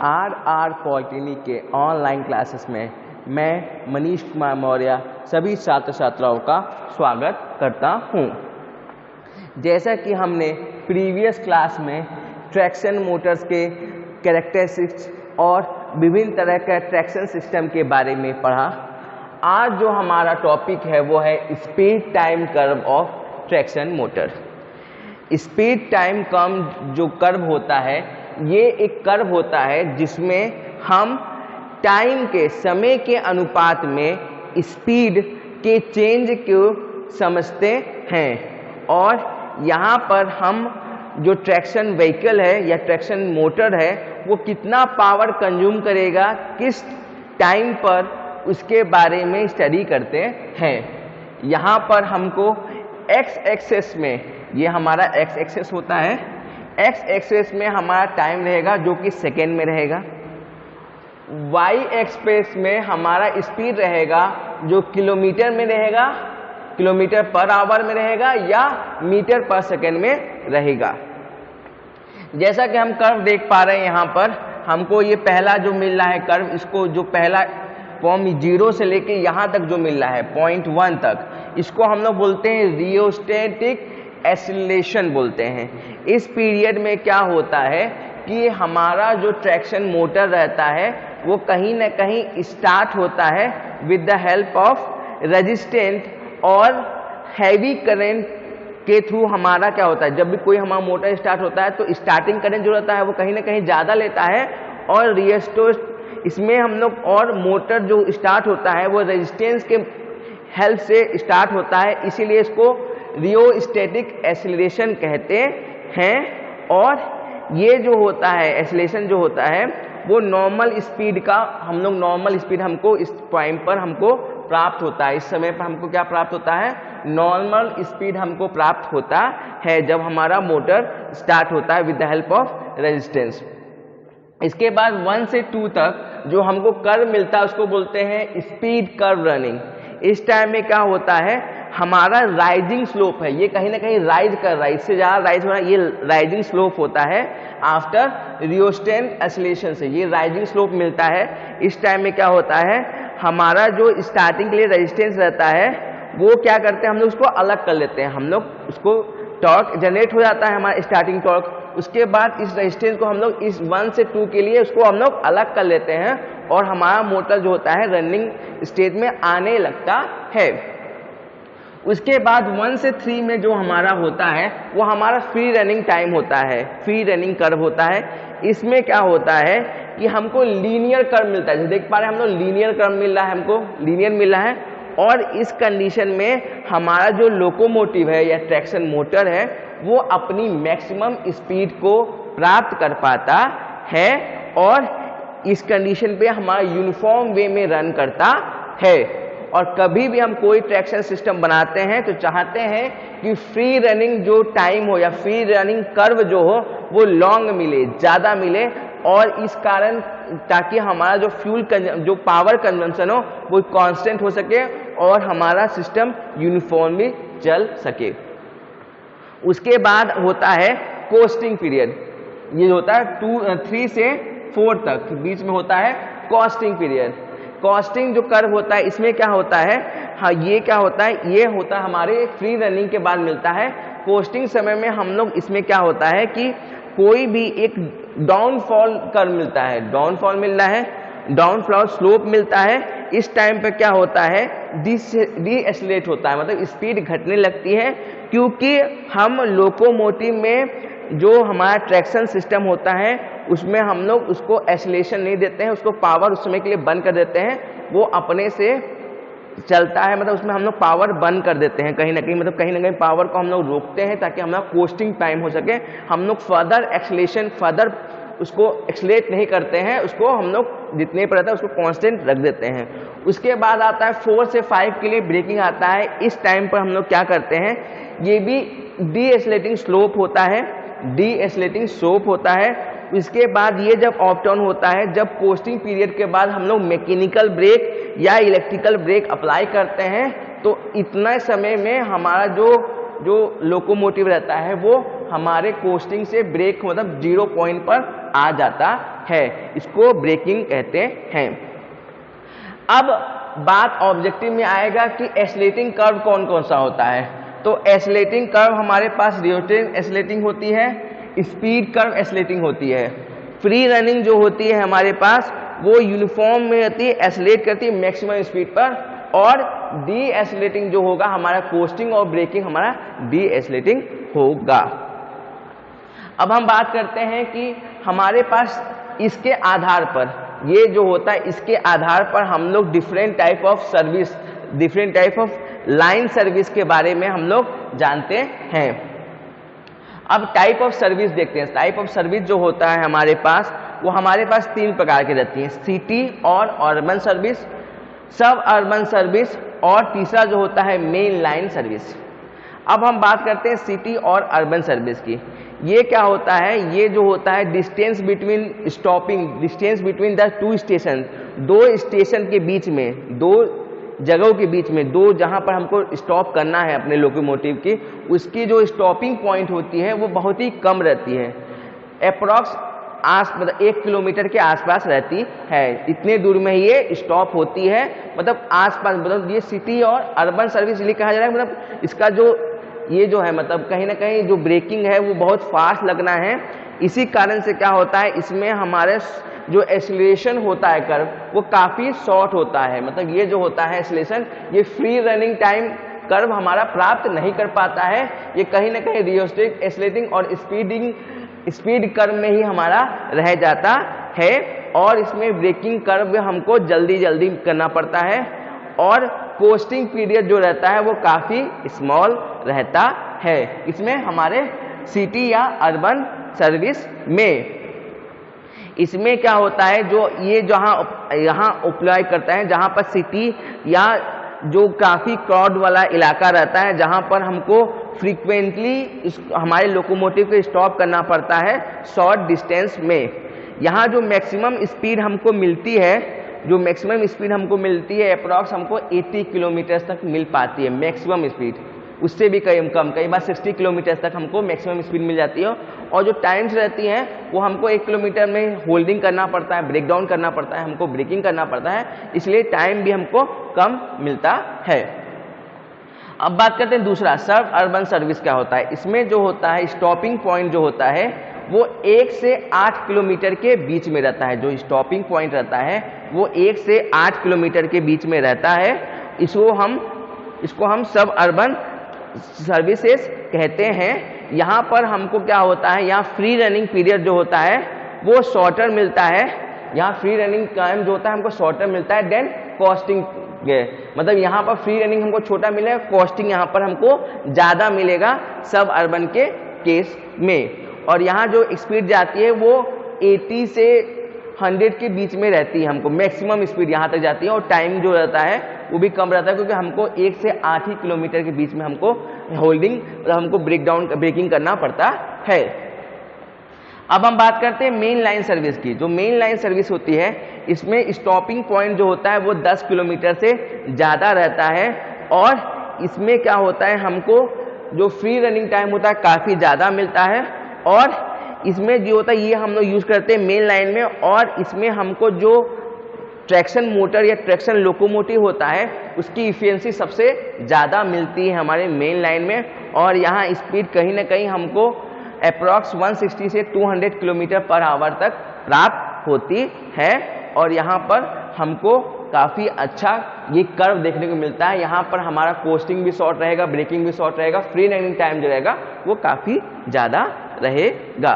Are polytechnic के online classes में मैं मनीष कुमार मौर्य सभी छात्र छात्राओं का स्वागत करता हूं। जैसा कि हमने प्रीवियस क्लास में ट्रैक्शन मोटर्स के कैरेक्टरिस्टिक्स और विभिन्न तरह के ट्रैक्शन सिस्टम के बारे में पढ़ा, आज जो हमारा टॉपिक है वो है speed time curve of traction motor. Speed time curve जो कर्व होता है, ये एक कर्व होता है जिसमें हम टाइम के समय के अनुपात में स्पीड के चेंज को समझते हैं और यहाँ पर हम जो ट्रैक्शन व्हीकल है या ट्रैक्शन मोटर है वो कितना पावर कंज्यूम करेगा किस टाइम पर, उसके बारे में स्टडी करते हैं। यहाँ पर हमको एक्स एक्सेस में, ये हमारा एक्स एक्सेस होता है, एक्स एक्सेस में हमारा टाइम रहेगा जो कि सेकेंड में रहेगा। वाई एक्सेस में हमारा स्पीड रहेगा जो किलोमीटर में रहेगा, किलोमीटर पर आवर में रहेगा या मीटर पर सेकेंड में रहेगा। जैसा कि हम कर्व देख पा रहे हैं, यहाँ पर हमको ये पहला जो मिल रहा है कर्व, इसको जो पहला पॉइंट 0 से लेके यहाँ तक जो मिल रहा है पॉइंट 1 तक, इसको हम लोग बोलते हैं रियोस्टेटिक एक्सीलरेशन बोलते हैं। इस पीरियड में क्या होता है कि हमारा जो ट्रैक्शन मोटर रहता है वो कहीं ना कहीं स्टार्ट होता है with the help of resistant और हैवी करंट के थ्रू। हमारा क्या होता है, जब भी कोई हमारा मोटर स्टार्ट होता है तो स्टार्टिंग करंट जो रहता है वो कहीं ना कहीं ज़्यादा लेता है और रियोस्टेट इसमें हम लोग, और मोटर जो स्टार्ट होता है वो रेजिस्टेंस के हेल्प से स्टार्ट होता है, इसीलिए इसको रियोस्टेटिक एक्सीलरेशन कहते हैं। और ये जो होता है एक्सीलरेशन जो होता है वो नॉर्मल स्पीड का, हम लोग नॉर्मल स्पीड हमको इस टाइम पर हमको प्राप्त होता है, इस समय पर हमको क्या प्राप्त होता है, नॉर्मल स्पीड हमको प्राप्त होता है जब हमारा मोटर स्टार्ट होता है with the help of resistance. इसके बाद 1 से 2 तक जो हमको कर्व मिलता है उसको बोलते हैं स्पीड कर्व रनिंग। इस टाइम में क्या होता है, हमारा राइजिंग स्लोप है, ये कहीं ना कहीं राइज कर रहा है, इससे ज़्यादा राइज हो रहा है, ये राइजिंग स्लोप होता है आफ्टर रियोस्टेट एक्सीलरेशन से, ये राइजिंग स्लोप मिलता है। इस टाइम में क्या होता है, हमारा जो स्टार्टिंग के लिए रेजिस्टेंस रहता है वो क्या करते हैं, हम लोग उसको अलग कर लेते हैं, हम लोग उसको टॉर्क जनरेट हो जाता है हमारा स्टार्टिंग टॉर्क। उसके बाद इस रेजिस्टेंस को हम लोग इस 1 से 2 के लिए उसको हम लोग अलग कर लेते हैं और हमारा मोटर जो होता है रनिंग स्टेज में आने लगता है। उसके बाद 1 से 3 में जो हमारा होता है वो हमारा फ्री रनिंग टाइम होता है, फ्री रनिंग कर्व होता है। इसमें क्या होता है कि हमको लीनियर कर्व मिलता है, जैसे देख पा रहे हैं हम लोग लीनियर कर्व मिल रहा है, हमको लीनियर मिल रहा है। और इस कंडीशन में हमारा जो लोकोमोटिव है या ट्रैक्शन मोटर है वो अपनी मैक्सिमम स्पीड को प्राप्त कर पाता है और इस कंडीशन पे हमारा यूनिफॉर्म वे में रन करता है। और कभी भी हम कोई ट्रैक्शन सिस्टम बनाते हैं तो चाहते हैं कि फ्री रनिंग जो टाइम हो या फ्री रनिंग कर्व जो हो वो लॉन्ग मिले, ज़्यादा मिले, और इस कारण ताकि हमारा जो फ्यूल जो पावर कंजम्पशन हो वो कांस्टेंट हो सके और हमारा सिस्टम यूनिफॉर्मली चल सके। उसके बाद होता है कोस्टिंग पीरियड, ये होता है 3 से 4 तक बीच में होता है कोस्टिंग पीरियड। कॉस्टिंग जो कर्व होता है इसमें क्या होता है, हाँ ये क्या होता है, ये होता है हमारे फ्री रनिंग के बाद मिलता है। कोस्टिंग समय में हम लोग इसमें क्या होता है कि कोई भी एक डाउनफॉल कर्व मिलता है, डाउनफॉल मिल रहा है, डाउनफॉल स्लोप मिलता है। इस टाइम पे क्या होता है, डीएक्सेलरेट होता है, मतलब स्पीड घटने लगती है, क्योंकि हम लोकोमोटिव में जो हमारा ट्रैक्शन सिस्टम होता है उसमें हम लोग उसको एक्सीलरेशन नहीं देते हैं, उसको पावर उस समय के लिए बंद कर देते हैं, वो अपने से चलता है, मतलब उसमें हम लोग पावर बंद कर देते हैं कहीं ना कहीं, मतलब कहीं ना कहीं पावर को हम लोग रोकते हैं ताकि हमारा कोस्टिंग टाइम हो सके। हम लोग फर्दर एक्सीलरेशन, फर्दर उसको एक्सीलरेट नहीं करते हैं, उसको हम लोग जितने पर रहता है उसको कांस्टेंट रख देते हैं। उसके बाद आता है 4 से 5 के लिए ब्रेकिंग आता है। इस टाइम पर हम लोग क्या करते हैं, ये भी डीएक्सेलरेटिंग स्लोप होता है, डीएक्सेलरेटिंग स्लोप होता है। इसके बाद ये जब ऑफ टर्न होता है, जब कोस्टिंग पीरियड के बाद हम लोग मैकेनिकल ब्रेक या इलेक्ट्रिकल ब्रेक अप्लाई करते हैं, तो इतना समय में हमारा जो लोकोमोटिव रहता है वो हमारे कोस्टिंग से ब्रेक मतलब 0 पॉइंट पर आ जाता है, इसको ब्रेकिंग कहते हैं। अब बात ऑब्जेक्टिव में आएगा कि एक्सेलरेटिंग कर्व कौन कौन सा होता है। तो एक्सेलरेटिंग कर्व हमारे पास रोटेटिंग एक्सेलरेटिंग होती है, स्पीड कर्व एक्सेलरेटिंग होती है। फ्री रनिंग जो होती है हमारे पास वो यूनिफॉर्म में होती है, एक्सेलरेट करती है मैक्सिमम स्पीड पर, और डी एक्सेलरेटिंग जो होगा हमारा कोस्टिंग और ब्रेकिंग हमारा डी एक्सेलरेटिंग होगा। अब हम बात करते हैं कि हमारे पास इसके आधार पर ये जो होता है, इसके आधार पर हम लोग different type of service, different type of line service के बारे में हम लोग जानते हैं। अब टाइप ऑफ सर्विस देखते हैं। टाइप ऑफ सर्विस जो होता है हमारे पास वो हमारे पास 3 प्रकार की रहती हैं, सिटी और अर्बन सर्विस, सब अर्बन सर्विस, और तीसरा जो होता है मेन लाइन सर्विस। अब हम बात करते हैं सिटी और अर्बन सर्विस की। ये क्या होता है, ये जो होता है distance between stopping, distance between the two station, दो स्टेशन के बीच में, दो जगहों के बीच में, दो जहां पर हमको स्टॉप करना है अपने लोकोमोटिव की, उसकी जो स्टॉपिंग पॉइंट होती है वो बहुत ही कम रहती है, अप्रॉक्स मतलब 1 किलोमीटर के आसपास रहती है। इतने दूर में ही ये स्टॉप होती है, मतलब आसपास, मतलब ये सिटी और अर्बन सर्विस इसलिए कहा जा रहा है, मतलब इसका जो ये जो है मतलब कहीं ना कहीं जो ब्रेकिंग है वो बहुत फास्ट लगना है। इसी कारण से क्या होता है, इसमें हमारे जो एक्सीलरेशन होता है कर्व वो काफ़ी शॉर्ट होता है, मतलब ये जो होता है एक्सीलरेशन, ये फ्री रनिंग टाइम कर्व हमारा प्राप्त नहीं कर पाता है। ये कहीं ना कहीं रियोस्टिक, एक्सीलरेटिंग और स्पीड कर्व में ही हमारा रह जाता है, और इसमें ब्रेकिंग कर्व हमको जल्दी जल्दी करना पड़ता है, और कोस्टिंग पीरियड जो रहता है वो काफ़ी स्मॉल रहता है इसमें हमारे सिटी या अर्बन सर्विस में। इसमें क्या होता है, जो ये यहाँ अप्लाई करता है, जहाँ पर सिटी या जो काफ़ी क्राउड वाला इलाका रहता है, जहाँ पर हमको फ्रीक्वेंटली हमारे लोकोमोटिव को स्टॉप करना पड़ता है शॉर्ट डिस्टेंस में, यहाँ जो मैक्सिमम स्पीड हमको मिलती है, जो मैक्सिमम स्पीड हमको मिलती है अप्रॉक्स हमको 80 किलोमीटर तक मिल पाती है मैक्सिमम स्पीड, उससे भी कई बार 60 किलोमीटर तक हमको मैक्सिमम स्पीड मिल जाती है। और जो टाइम्स रहती हैं वो हमको 1 किलोमीटर में होल्डिंग करना पड़ता है, ब्रेक डाउन करना पड़ता है, हमको ब्रेकिंग करना पड़ता है, इसलिए टाइम भी हमको कम मिलता है। अब बात करते हैं दूसरा, सब अर्बन सर्विस क्या होता है। इसमें जो होता है स्टॉपिंग पॉइंट जो होता है वो 1 से 8 किलोमीटर के बीच में रहता है। जो स्टॉपिंग पॉइंट रहता है वो 1 से 8 किलोमीटर के बीच में रहता है। इसको हम सब अर्बन सर्विसेज कहते हैं। यहाँ पर हमको क्या होता है, यहाँ फ्री रनिंग पीरियड जो होता है वो शॉर्टर मिलता है, यहाँ फ्री रनिंग टाइम जो होता है हमको शॉर्टर मिलता है देन कॉस्टिंग, मतलब यहाँ पर फ्री रनिंग हमको छोटा मिलेगा, कॉस्टिंग यहाँ पर हमको ज़्यादा मिलेगा सब अर्बन के केस में। और यहाँ जो स्पीड जाती है वो 80 से 100 के बीच में रहती है, हमको मैक्सिमम स्पीड यहाँ तक जाती है, और टाइम जो रहता है वो भी कम रहता है, क्योंकि हमको 1 से 8 ही किलोमीटर के बीच में हमको होल्डिंग, हमको ब्रेकिंग करना पड़ता है। अब हम बात करते हैं मेन लाइन सर्विस की। जो मेन लाइन सर्विस होती है इसमें स्टॉपिंग पॉइंट जो होता है वो 10 किलोमीटर से ज़्यादा रहता है, और इसमें क्या होता है हमको जो फ्री रनिंग टाइम होता है काफ़ी ज़्यादा मिलता है, और इसमें जो होता है ये हम लोग यूज़ करते हैं मेन लाइन में, और इसमें हमको जो ट्रैक्शन मोटर या ट्रैक्शन लोकोमोटिव होता है उसकी इफिशिएंसी सबसे ज़्यादा मिलती है हमारे मेन लाइन में, और यहाँ स्पीड कहीं ना कहीं हमको अप्रॉक्स 160 से 200 किलोमीटर पर आवर तक प्राप्त होती है। और यहाँ पर हमको काफ़ी अच्छा ये कर्व देखने को मिलता है। यहाँ पर हमारा कोस्टिंग भी शॉर्ट रहेगा, ब्रेकिंग भी शॉर्ट रहेगा, फ्री रनिंग टाइम जो रहेगा वो काफ़ी ज़्यादा रहेगा।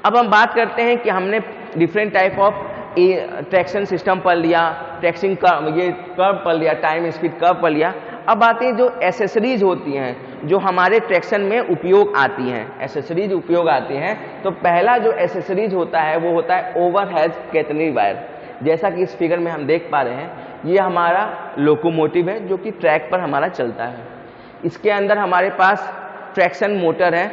अब हम बात करते हैं कि हमने different type of traction system पढ़ लिया, ट्रैक्शन कर्व, ये कर्व पढ़ लिया, टाइम स्पीड कर्व पढ़ लिया। अब आती हैं जो एसेसरीज होती हैं जो हमारे ट्रैक्शन में उपयोग आती हैं, एसेसरीज उपयोग आती हैं। तो पहला जो एसेसरीज होता है वो होता है ओवरहेड कैटेनरी वायर। जैसा कि इस फिगर में हम देख पा रहे हैं, ये हमारा लोकोमोटिव है जो कि ट्रैक पर हमारा चलता है। इसके अंदर हमारे पास ट्रैक्शन मोटर है,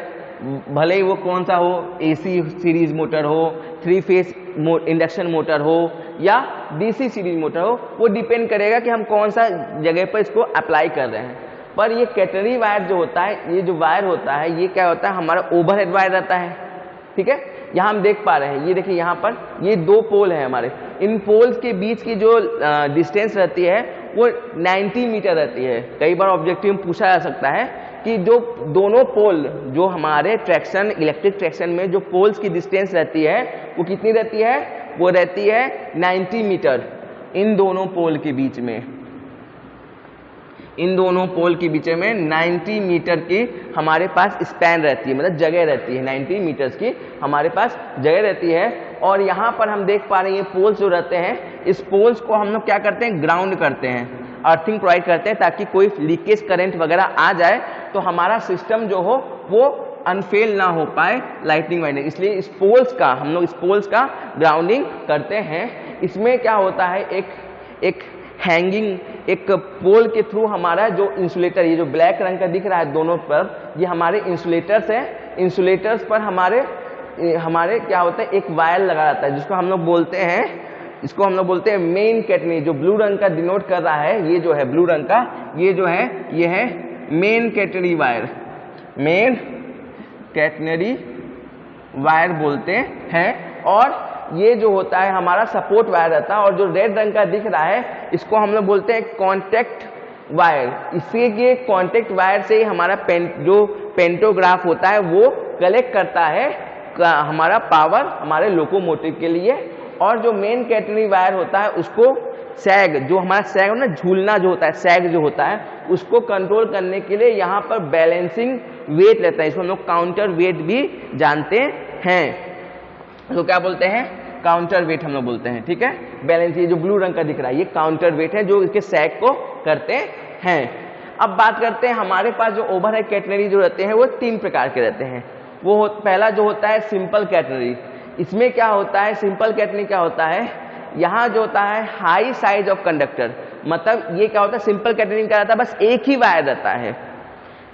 भले ही वो कौन सा हो, AC सीरीज मोटर हो, 3 फेज इंडक्शन मोटर हो या DC सीरीज मोटर हो, वो डिपेंड करेगा कि हम कौन सा जगह पर इसको अप्लाई कर रहे हैं। पर ये कैटेनरी वायर जो होता है, ये जो वायर होता है ये क्या होता है, हमारा ओवरहेड वायर रहता है, ठीक है। यहाँ हम देख पा रहे हैं, ये देखिए यहाँ पर ये 2 पोल हैं हमारे, इन पोल्स के बीच की जो डिस्टेंस रहती है वो 90 मीटर रहती है। कई बार ऑब्जेक्टिव में पूछा जा सकता है कि जो दोनों पोल जो हमारे ट्रैक्शन इलेक्ट्रिक ट्रैक्शन में जो पोल्स की डिस्टेंस रहती है वो कितनी रहती है, वो रहती है 90 मीटर। इन दोनों पोल के बीच में, इन दोनों पोल के बीच में 90 मीटर की हमारे पास स्पैन रहती है, मतलब जगह रहती है, 90 मीटर्स की हमारे पास जगह रहती है। और यहाँ पर हम देख पा रहे हैं ये पोल्स जो रहते हैं, इस पोल्स को हम लोग क्या करते हैं, ग्राउंड करते हैं, अर्थिंग प्रोवाइड करते हैं, ताकि कोई लीकेज करंट वगैरह आ जाए तो हमारा सिस्टम जो हो वो अनफेल ना हो पाए लाइटनिंग वाइटनिंग, इसलिए इस पोल्स का हम लोग इस पोल्स का ग्राउंडिंग करते हैं। इसमें क्या होता है, एक हैंगिंग, एक पोल के थ्रू हमारा जो इंसुलेटर, ये जो ब्लैक रंग का दिख रहा है दोनों पर, ये हमारे इंसुलेटर्स हैं। इंसुलेटर्स पर हमारे क्या होता है, एक वायर लगा रहता है जिसको हम लोग बोलते हैं, इसको हम लोग बोलते हैं मेन कैटनरी। जो ब्लू रंग का डिनोट कर रहा है, ये जो है ब्लू रंग का, ये जो है ये है main catenary wire, main catenary wire बोलते हैं। और ये जो होता है हमारा सपोर्ट वायर रहता है, और जो रेड रंग का दिख रहा है इसको हम लोग बोलते हैं कॉन्टेक्ट वायर। इसके कॉन्टेक्ट वायर से ही हमारा जो पेंटोग्राफ होता है वो कलेक्ट करता है हमारा पावर हमारे लोकोमोटिव के लिए। और जो मेन कैटनरी वायर होता है उसको सैग, जो हमारा सैग ना, झूलना जो होता है, सैग जो होता है, उसको कंट्रोल करने के लिए यहाँ पर बैलेंसिंग वेट रहता है, इसको हम लोग काउंटर वेट भी जानते हैं। तो क्या बोलते हैं, काउंटर वेट हम लोग बोलते हैं, ठीक है। बैलेंस, ये जो ब्लू रंग का दिख रहा है ये काउंटर वेट है जो इसके सैग को करते हैं। अब बात करते हैं हमारे पास जो ओवरहेड कैटनरी जो रहते हैं वो 3 प्रकार के रहते हैं। वो पहला जो होता है सिंपल कैटनरी। इसमें क्या होता है, सिंपल कैटनरी क्या होता है, यहाँ जो होता है हाई साइज ऑफ कंडक्टर, मतलब ये क्या होता है, सिंपल कैटनरी क्या रहता है, बस एक ही वायर रहता है।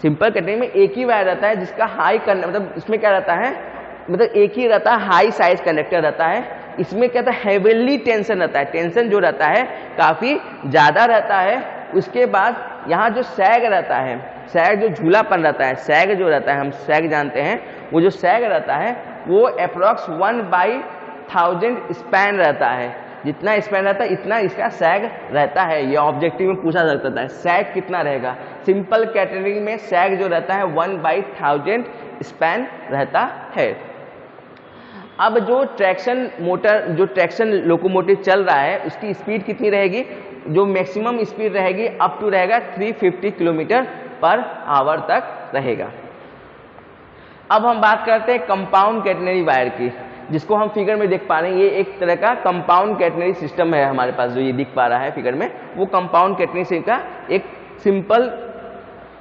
सिंपल कैटनरी में एक ही वायर रहता है जिसका हाई मतलब इसमें क्या रहता है, मतलब एक ही रहता है, हाई साइज कंडक्टर रहता है। इसमें क्या रहता है, हेवीली टेंशन रहता है, टेंशन जो रहता है काफी ज्यादा रहता है। उसके बाद यहाँ जो सैग रहता है, सैग जो झूलापन रहता है, सैग जो रहता है, हम सैग जानते हैं, वो जो सैग रहता है वो अप्रोक्स 1/1000 स्पैन रहता है। जितना स्पैन रहता है इतना इसका सैग रहता है। ये ऑब्जेक्टिव में पूछा जा सकता है सैग कितना रहेगा। सिंपल कैटनरी में सैग जो रहता है 1/1000 स्पैन रहता है। अब जो ट्रैक्शन मोटर, जो ट्रैक्शन लोकोमोटिव चल रहा है उसकी स्पीड कितनी रहेगी, जो मैक्सिमम स्पीड रहेगी अप टू रहेगा 350 किलोमीटर पर आवर तक रहेगा। अब हम बात करते हैं कंपाउंड कैटनरी वायर की, जिसको हम फिगर में देख पा रहे हैं। ये एक तरह का कंपाउंड कैटनरी सिस्टम है हमारे पास, जो ये दिख पा रहा है फिगर में, वो कंपाउंड कैटनरी सिस्टम का एक सिंपल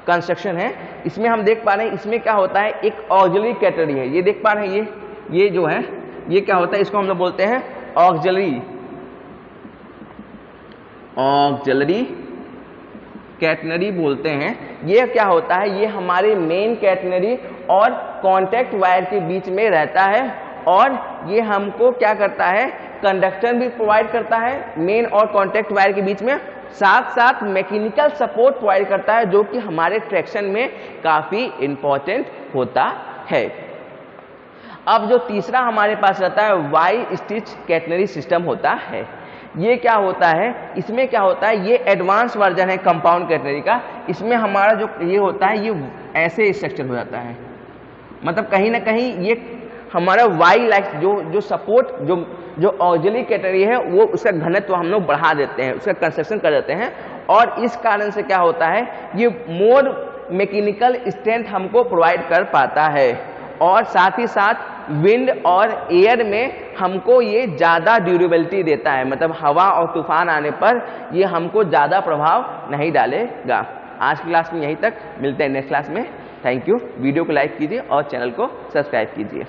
कंस्ट्रक्शन है। इसमें हम देख पा रहे हैं, इसमें क्या होता है, एक ऑक्सिलरी कैटनरी है, ये देख पा रहे हैं, ये जो है ये क्या होता है, इसको हम लोग बोलते हैं ऑक्सिलरी कैटनरी बोलते हैं। ये क्या होता है, ये हमारे मेन कैटनरी और कॉन्टैक्ट वायर के बीच में रहता है, और ये हमको क्या करता है, कंडक्शन भी प्रोवाइड करता है मेन और कॉन्टैक्ट वायर के बीच में, साथ साथ मैकेनिकल सपोर्ट प्रोवाइड करता है, जो कि हमारे ट्रैक्शन में काफी इंपॉर्टेंट होता है। अब जो तीसरा हमारे पास रहता है वाई स्टिच कैटनरी सिस्टम होता है। ये क्या होता है, इसमें क्या होता है, ये एडवांस वर्जन है कंपाउंड कैटनरी का। इसमें हमारा जो ये होता है, ये ऐसे स्ट्रक्चर हो जाता है, मतलब कहीं ना कहीं ये हमारा वाई लाइक जो सपोर्ट जो ऑक्सिलरी कैटनरी है वो उसका घनत्व हम लोग बढ़ा देते हैं, उसका कंस्ट्रक्शन कर देते हैं, और इस कारण से क्या होता है, ये मोर मैकेनिकल स्ट्रेंथ हमको प्रोवाइड कर पाता है, और साथ ही साथ विंड और एयर में हमको ये ज़्यादा ड्यूरेबिलिटी देता है, मतलब हवा और तूफान आने पर ये हमको ज़्यादा प्रभाव नहीं डालेगा। आज की क्लास में यहीं तक, मिलते हैं नेक्स्ट क्लास में। Thank you. वीडियो को लाइक कीजिए और चैनल को सब्सक्राइब कीजिए।